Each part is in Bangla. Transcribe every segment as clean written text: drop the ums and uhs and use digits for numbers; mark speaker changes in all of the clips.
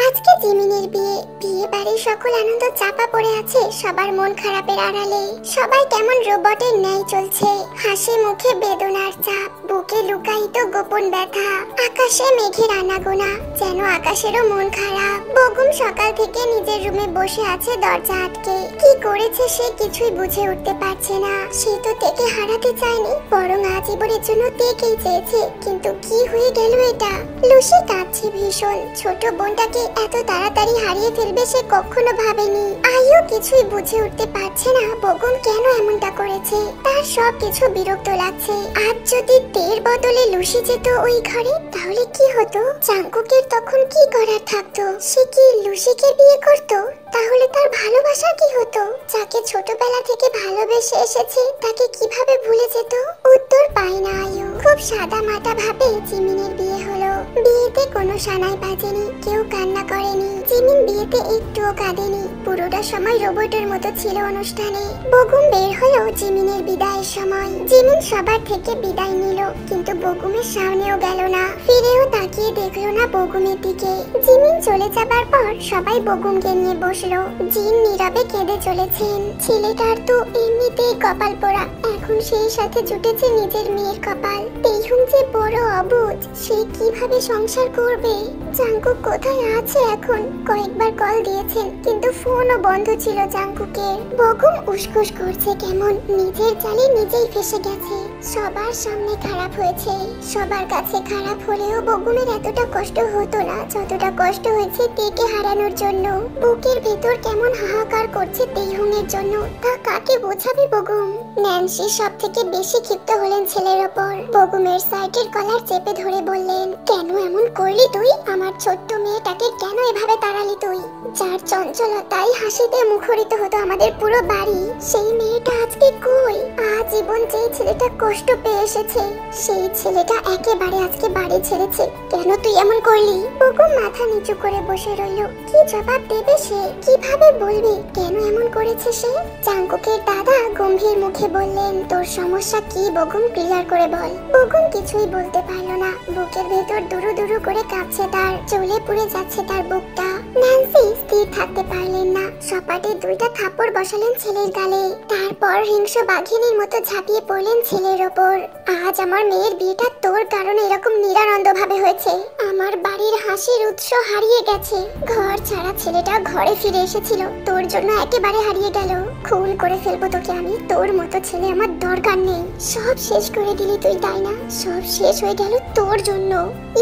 Speaker 1: আজকে জিমিনের বিয়ে। বিয়ে বাড়ির সকল আনন্দ চাপা পড়ে আছে সবার মন খারাপের আড়ালে। সবাই কেমন রোবটের ন্যায় চলছে, হাসি মুখে বেদনার চাপ, বুকে লুকায়িত গোপন ব্যথা। আকাশে মেঘের আনাগোনা, যেন আকাশেরও মন খারাপ। বগুম সকাল থেকে নিজের রুমে বসে আছে দরজা আটকে। কি করেছে সে কিছুই বুঝে উঠতে পারছে না। সে তো তেকে হারাতে চায়নি, বরং আজীবনের জন্য তেকেই চেয়েছে। কিন্তু কি হয়ে গেল এটা? লুসি কাঁদছে ভীষণ। ছোট বোনটাকে এত তাড়াতাড়ি হারিয়ে ফেলবে সে কখনো ভাবেনি। আইও কিছুই বুঝে উঠতে পারছে না বগুম কেন এমনটা করেছে। তার সব কিছু বিরক্ত লাগছে। আজ যদি তের বদলে লুসি যেত ওই ঘরে, তাহলে কি হতো? জাঙ্কুকের তখন কি করার থাকতো? সে কি লুসিকে বিয়ে করত? তাহলে তার ভালোবাসা কি হতো? যাকে ছোটবেলা থেকে ভালোবেসে এসেছে তাকে কিভাবে ভুলে যেত? উত্তর পায় না আয়ু। খুব সাদা মাটা ভাবে জিমিনের বিয়ে হলো। বিয়েতে কোনো সানাই বাজেনি, কেউ কান্না করেনি। জিমিন বিয়েতে একটুও কাঁদেনি। পুরোটা সময় রোবটের মতো ছিল অনুষ্ঠানে। বগুম বের হলো জিমিনের বিদায়ের সময়। জিমিন সবার থেকে বিদায় নিল, কিন্তু বগুমের সামনেও গেল না। ফিরেও তাকিয়ে দেখলো না বগুমের দিকে। জিমিন চলে যাবার পর সবাই বগুমকে নিয়ে বসলো। জিন নীরবে কেঁদে চলেছেন। ছেলেটার তো এমনিতেই কপাল পোড়া, এখন সেই সাথে জুটেছে নিজের মেয়ের কপাল। তেহুম যে বড় অবুঝ, সে কিভাবে সংসার করবে? জাঙ্কুক কোথায় আছে এখন? কয়েকবার কল দিয়েছেন, কিন্তু ফোনও বন্ধ ছিল জাঙ্কুকের। বগুম উসখুস করছে কেমন, নিজের জালে নিজেই ফেসে গেছে। সবার সামনে খারাপ হয়েছে, সবার কাছে খারাপ হলেও বগুমের এতটা কষ্ট হতো না যতটা কষ্ট হয়েছে তেকে হারানোর জন্য। বুকের ভেতর কেমন হাহাকার করছে তেহুমের জন্য, তা কাকে বোঝাবে বগুম? ন্যান্সি সব থেকে বেশি ক্ষিপ্ত হলেন ছেলের ওপর। বগুমের সাইটের কলার চেপে ধরে বললেন, কেন এমন করলি তুই? আমার ছোট্ট মেয়েটাকে কেন এভাবে তাড়ালি তুই? যার চঞ্চলতাই হাসিতে মুখরিত হতো আমাদের পুরো বাড়ি, সেই মেয়েটা আজকে কই? আজীবন যে ছেলেটা কষ্ট পেয়ে এসেছে, সেই ছেলেটা একেবারে আজকে বাড়ি ছেড়েছে। কেন তুই এমন করলি? বগুম মাথা নিচু করে বসে রইল। কি জবাব দেবে সে? কিভাবে বলবে কেন এমন করেছে সে? জাঙ্কুকের দাদা গম্ভীর মুখে বললেন, তোর সমস্যা কি বগুম, ক্লিয়ার করে বল। বগুম কিছুই বলতে পারলো না। বুকের ভেতর দুরু দুরু করে কাঁপছে তার, জ্বলে পুড়ে যাচ্ছে তার বুকটা। ন্যান্সি স্থির থাকতে পারলেন না, সপাটে দুইটা থাপ্পড় বসালেন ছেলের গালে। তারপর হিংস্র বাঘিনীর মতো ঝাঁপিয়ে পড়লেন ছেলের ওপর। আজ আমার মেয়ের বিয়েটা তোর কারণে এরকম নিরানন্দ ভাবে হয়েছে। আমার বাড়ির হাসির উৎস হারিয়ে গেছে। ঘর ছাড়া ছেলেটা ঘরে ফিরে এসেছিল, তোর জন্য একেবারে হারিয়ে গেল। খুন করে ফেলবো তোকে আমি, তোর মতো ছেলে আমার দরকার নেই। সব শেষ করে দিলি তুই, তাই না? সব শেষ হয়ে গেল তোর জন্য।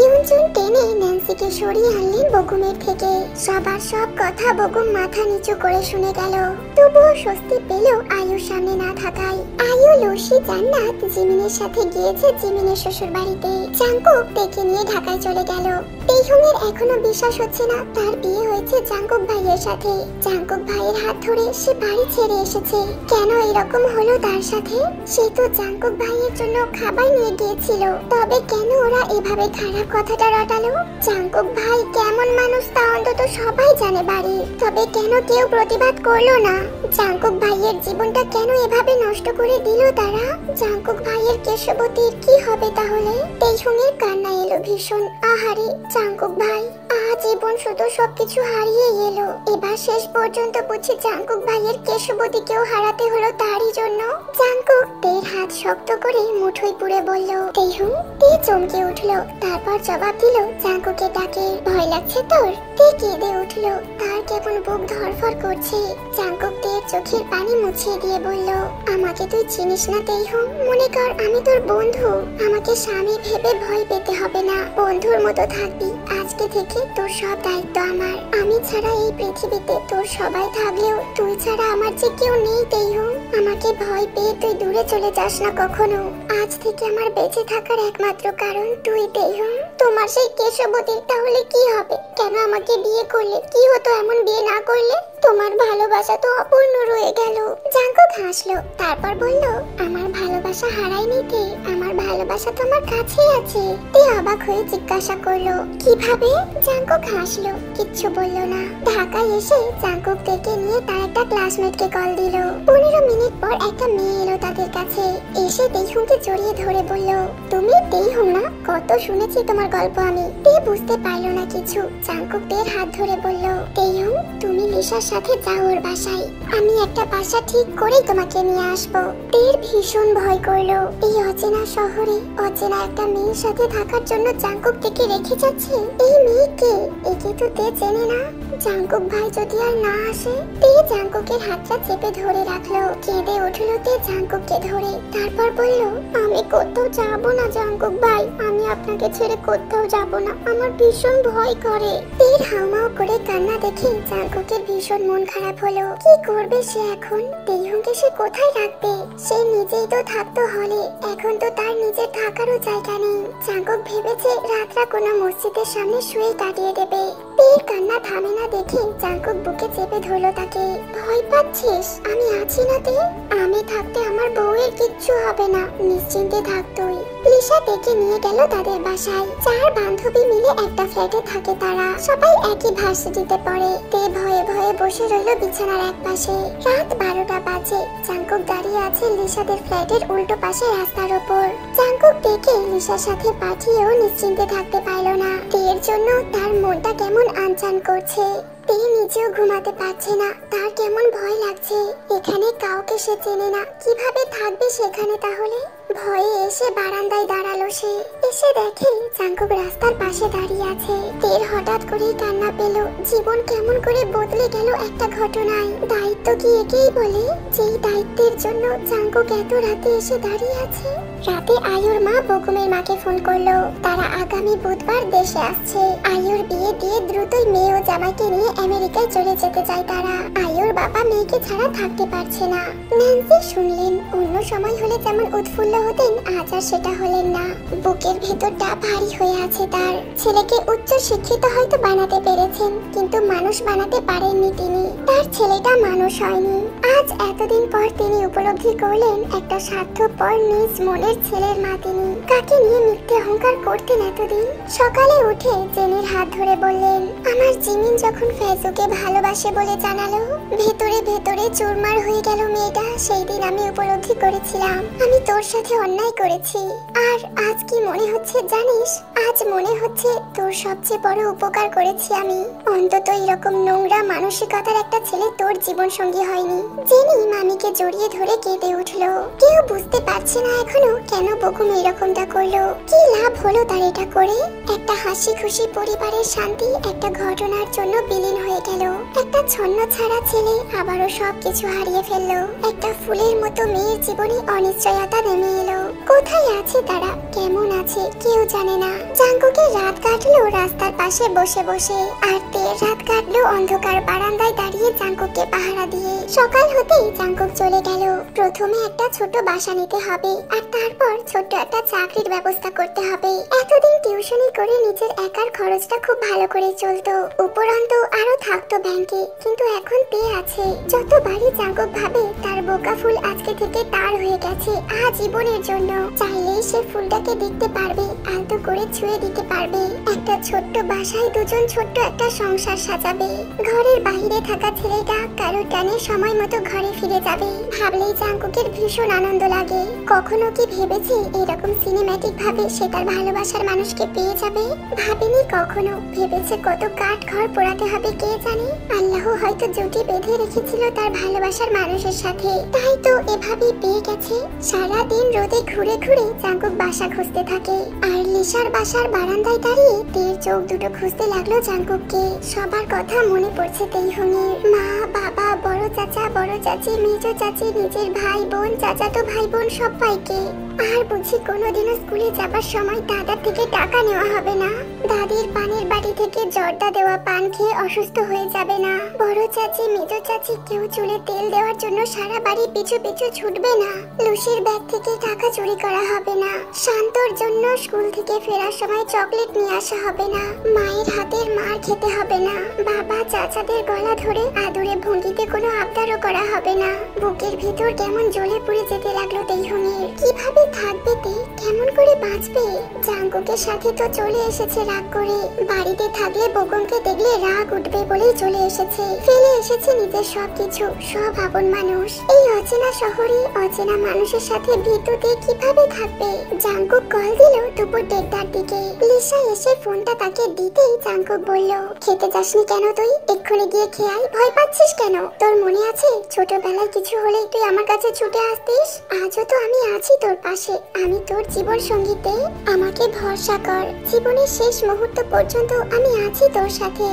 Speaker 1: ইউনজুন টেনে ন্যান্সিকে সরিয়ে আনলেন বগুমের থেকে। সবার সব কথা বগুম মাথা নিচু করে শুনে গেল। তবুও স্বস্তি পেল আয়ুর সামনে না থাকায়। আয়ু, লুসি, জান্নাত জিমিনের সাথে গিয়েছে জিমিনের শ্বশুর বাড়িতে। জাঙ্কুক তেকে নিয়ে ঢাকায় চলে গেল। তেহুমের এখনো বিশ্বাস হচ্ছে না তার বিয়ে হয়েছে জাঙ্কুক ভাইয়ের সাথে। জাঙ্কুক ভাইয়ের হাত ধরে সে বাড়ি ছেড়ে এসেছে। কেন এরকম হলো তার সাথে? সে তো জাঙ্কুক ভাইয়ের জন্য খাবার নিয়ে গিয়েছিল, তবে কেন ওরা এভাবে খারাপ কথাটা রটালো? জাঙ্কুক ভাই কেমন মানুষ তা অন্তত সবাই জানে বাড়ি, তবে কেন কেউ প্রতিবাদ করলো না? জাঙ্কুক ভাইয়ের জীবনটা কেন এভাবে নষ্ট করে দিল তারা? জাঙ্কুক ভাইয়ের কেশবতীর কি হবে তাহলে? তেহুমের কান্না এলো ভীষণ। আহারে জাঙ্কুক ভাই, আজীবন শুধু সবকিছু হারিয়ে এলো। এবার শেষ পর্যন্ত বুঝি জাঙ্কুক ভাইয়ের কেশবতীকেও হারাতে হলো তারই জন্য। জাঙ্কুক তের হাত শক্ত করে মুঠোয় পুরে বলল, তেহুম। তে চমকে উঠলো, তারপর জবাব দিল জাঙ্কুকের ডাকে, ভয় লাগছে তোর? তে কেঁদে উঠলো, তার কেমন বুক ধরফর করছে। জাঙ্কুক তের চোখের পানি মুছিয়ে দিয়ে বলল, আমাকে তুই চিনিস না তেহুম, মনে কর আমি তোর বন্ধু। আমাকে স্বামী ভেবে ভয় পেতে হবে না, বন্ধুর মতো থাকবি। আজকে থেকে তোর সব দায়িত্ব আমার। আমি ছাড়া এই পৃথিবীতে তোর সবাই থাকলেও তুই ছাড়া আমার যে কেউ নেই তেহুম। আমাকে ভয় পেয়ে তুই দূরে চলে যাস না কখনো। আজ থেকে আমার বেঁচে থাকার একমাত্র কারণ তুই তেহুম। তোমার সেই কেশবতীর তাহলে কি হবে? কেন আমাকে বিয়ে করলে? কি হতো এমন বিয়ে না করলে? তোমার ভালোবাসা তো অপূর্ণ রয়ে গেল। জাঙ্কুক হাসলো, তারপর বলল, আমার ভালোবাসা হারাইনি তে, আমার ভালোবাসা তোমার কাছেই আছে। তে অবাক হয়ে জিজ্ঞাসা করলো, কিভাবে? জাঙ্কুক হাসলো, কিচ্ছু বলল না। ঢাকায় এসে জাঙ্কুক থেকে নিয়ে তার একটা ক্লাসমেটকে কল দিল। 15 মিনিট পর একটা মেয়ে এলো তাদের কাছে। এসে তেহুমকে জড়িয়ে ধরে বলল, তুমি তেইহং না? কত শুনেছি তোমার গল্প আমি। তে বুঝতে পারলো না কিছু। জাংকুক তের হাত ধরে বলল, তেইহং তুমি লিসার সাথে যাও ওর বাসায়, আমি একটা বাসা ঠিক করেই তোমাকে নিয়ে আসবো। তের ভীষণ ভয় করলো। এই অচেনা শহরে অচেনা একটা মেয়ের সাথে থাকার জন্য জাংকুক তেকে রেখে যাচ্ছে। এই মেয়েকে, একে তো তে চেনে না। জাংকুক ভাই যদি আর না আসে। তে জাংকুকের হাতটা চেপে ধরে রাখলো। কেঁদে উঠলো তে জাংকুককে ধরে। তারপর বলল, আমি কোথাও যাবো না জাংকুক ভাই, আমি আপনাকে ছেড়ে কোথাও যাবো না, আমার ভীষণ ভয় করে। তের হাউমাউ করে কান্না দেখে জাংকুকের ভীষণ মন খারাপ হলো। কি করবে সে এখন? তেইহংকে সে কোথায় রাখবে? সে নিজেই তো থাকতো হলে, এখন তো তার নিজের থাকারও জায়গা নেই। জাংকুক ভেবেছে রাতটা কোনো মসজিদের সামনে শুয়ে কাটিয়ে দেবে। তের কান্না থামে না দেখে জাংকুক বুকে চেপে ধরলো তাকে। ভয় পাচ্ছিস? আমি আছি না তে, আমি থাকতে আমার বউয়ের কিচ্ছু হবে না, নিশ্চিন্তে থাক তুই। লিসা তেকে নিয়ে গেল তাদের বাসায়। চার বান্ধবী মিলে একটা ফ্ল্যাটে থাকে তারা। সবাই একই ভার্সিটিতে পড়ে। তে ভয়ে ভয়ে বসে রইল বিছানার এক পাশে। রাত 12টা বাজে। জাংকুক দাঁড়িয়ে আছে লিসাদের ফ্ল্যাটের উল্টো পাশে রাস্তার উপর। জাংকুক তেকে লিসার সাথে পাঠিয়েও নিশ্চিন্তে থাকতে পারল না। তের জন্য তার মনটা কেমন আনচান করছে। তে নিজেও ঘুমাতে পারছে না, তার কেমন ভয় লাগছে। এখানে কাউকে সে চেনে না, কিভাবে থাকবে সেখানে তাহলে? ভয়ে এসে বারান্দায় দাঁড়ালো সে। এসে দেখে জাংকুক রাস্তার পাশে দাঁড়িয়ে আছে। তের হঠাৎ করেই কান্না পেল। জীবন কেমন করে বদলে গেল একটা ঘটনায়। দায়িত্ব কি একেই বলে, যেই দায়িত্বের জন্য জাংকুক এত রাতে এসে দাঁড়িয়ে আছে? রাতে আয়ুর মা বকুমের মাকে ফোন করলো। তারা আগামী বুধবার দেশে আসছে। আয়ুর বিয়ে দিয়ে দ্রুতই মেয়ে ও জামাইকে নিয়ে আমেরিকায় চলে যেতে চায় তারা। আয়ুর বাবা মেয়েকে ছাড়া থাকতে পারছে না। ন্যান্সি শুনলেন, অন্য সময় হলে যেমন উৎফুল্ল হতেন, আজ আর সেটা হলেন না। বুকের ভেতরটা ভারী হয়ে আছে তার। ছেলেকে উচ্চ শিক্ষিত হয়তো বানাতে পেরেছেন, কিন্তু মানুষ বানাতে পারেননি তিনি। তার ছেলেটা মানুষ হয়নি। আজ এতদিন পর তিনি উপলব্ধি করলেন একটা স্বার্থপর নিজ মনের ছেলের মা তিনি। কাকে নিয়ে মিথ্যে অহংকার করতেন এতদিন? সকালে উঠে জেনির হাত ধরে বললেন, আমার জিমিন যখন ফেজুকে ভালোবাসে বলে জানালো, ভেতরে ভেতরে চুরমার হয়ে গেল মেয়েটা। সেই দিন আমি উপলব্ধি করেছিলাম আমি তোর সাথে অন্যায় করেছি। আর আজ কি মনে হচ্ছে জানিস? আজ মনে হচ্ছে তোর সবচেয়ে বড় উপকার করেছি আমি। অন্তত এরকম নোংরা মানসিকতার একটা ছেলে তোর জীবন সঙ্গী হয়নি। জেনি মামিকে জড়িয়ে ধরে কেঁদে উঠলো। কেউ বুঝতে পারছে না এখনো কেন বকুম এরকমটা করলো। কি লাভ হলো তার এটা করে? একটা হাসি খুশি পরিবারের শান্তি একটা ঘটনার জন্য বিলীন হয়ে গেল। একটা ছন্ন ছাড়া ছেলে আবারও সবকিছু হারিয়ে ফেললো। একটা ফুলের মতো মেয়ের জীবনে অনিশ্চয়তা নেমে এলো। কোথায় আছে তারা, কেমন আছে কেউ জানে না। জাংকুকের রাত কাটলো রাস্তার পাশে বসে বসে, আর তের রাত কাটলো অন্ধকার বারান্দায় দাঁড়িয়ে জাংকুককে পাহারা দিয়ে। সকাল হতেই জাংকুক চলে গেল। প্রথমে একটা ছোট বাসা নিতে হবে, আর তারপর ছোট্ট একটা চাকরির ব্যবস্থা করতে হবে। এতদিন টিউশনি করে নিজের একার খরচটা খুব ভালো করে চলতো। উপরন্তু আরো থাকতো ব্যাংকে, কিন্তু এখন তে আছে। যতবারই জাংকুক ভাবে তার বোকা ফুল আজকে থেকে তার হয়ে গেছে আজীবনের জন্য। চাইলেই সে ফুলটাকে দেখতে পারবে, আলতো করে ছুঁয়ে দিতে পারবে। একটা ছোট্ট বাসায় দুজন ছোট্ট একটা সংসার সাজাবে। ঘরের বাইরে থাকা ছেলেটা কারো টানে সময় মতো ঘরে ফিরে যাবে। ভাবলেই জাংকুকের ভীষণ আনন্দ লাগে। কখনো কি ভেবেছে এরকম সিনেম্যাটিক ভাবে সে তার ভালোবাসার মানুষকে পেয়ে যাবে? ভাবেনি কখনো। ভেবেছে কত কাঠ ঘর পোড়াতে হবে কে জানে। আল্লাহ হয়তো জুটি বেঁধে রেখেছিল তার ভালোবাসার মানুষের সাথে, তাই তো এভাবেই পেয়ে গেছে। সারা দিন রোদে ঘুরে ঘুরে জাংকুক বাসা খুঁজতে থাকে। আর লিসার বাসার বারান্দায় দাঁড়িয়ে তের চোখ দুটো খুঁজতে লাগলো জাংকুককে। সবার কথা মনে পড়ছে তেইহংয়ের। মা, বাবা, বড় চাচা, বড় চাচি, মেজো চাচি, নিজের ভাই বোন, চাচাতো ভাই বোন সবাইকে। আর বুঝি কোনোদিনও স্কুলে যাবার সময় দাদার থেকে টাকা নেওয়া হবে না। দাদির পানের বাড়ি থেকে জর্দা দেওয়া পান খেয়ে অসুস্থ হয়ে যাবে না। বড় চাচি, মেজো চাচি কেউ চুলে তেল দেওয়ার জন্য সারা বাড়ি পিছু পিছু ছুটবে না। লুসির ব্যাগ থেকে টাকা চুরি করা হবে না। শান্তর জন্য স্কুল থেকে ফেরার সময় চকলেট নিয়ে আসা হবে না। মায়ের হাতের মার খেতে হবে না। বাবা চাচাদের গলা ধরে আদুরে ভঙ্গিতে কোনো আবদারও করা হবে না। বুকের ভিতর কেমন জ্বলে পুড়ে যেতে লাগলো তেইহংয়ের। কিভাবে থাকবে তে, কেমন করে বাঁচবে? জাংকুকের সাথে তো চলে এসেছে রাগ করে। বাড়িতে থাকলে বকুমকে দেখলে রাগ উঠবে বলেই চলে এসেছে। ফেলে এসেছে নিজের সবকিছু, সব আপন মানুষ। এই অচেনা শহরে অচেনা মানুষের সাথে ভীতুতে কিভাবে থাকবে। জাঙ্কুক কল দিল দুপুর 1:30টার দিকে। লিসা এসে ফোনটা তাকে দিতেই জাঙ্কুক বলল, খেতে যাসনি কেন তুই? এক্ষুনি গিয়ে খেয়ে আয়। ভয় পাচ্ছিস কেন? তোর মনে আছে ছোটবেলায় কিছু হলে তুই আমার কাছে ছুটে আসতিস? আজও তো আমি আছি তোর পাশে, আমি তোর জীবন সঙ্গীতে। আমাকে ভরসা কর, জীবনের শেষ মুহূর্ত পর্যন্ত আমি আছি তোর সাথে।